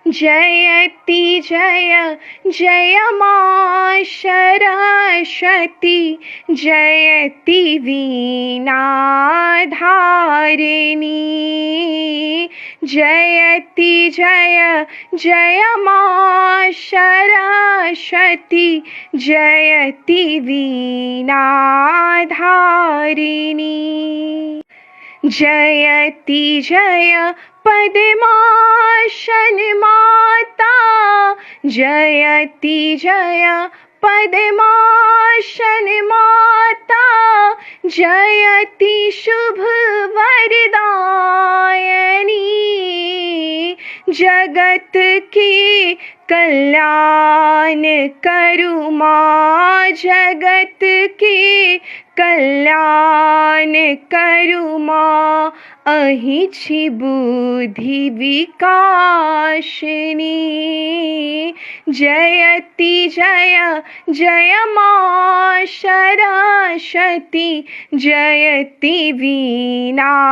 जयति जय जय मा सरस्वती जयति वीणाधारिणी जयति जय जय मा सरस्वती जयति वीणाधारिणी जयति जय पद्मासन माता जयति जय पद्मासन माता जयति शुभ वरदायनी जगत की कल्याण करु माँ जगत की कल्याण करु माँ अहि छी बुद्धि विकासिनी जयति जय जय मा सरस्वती जयति वीणाधारिणी।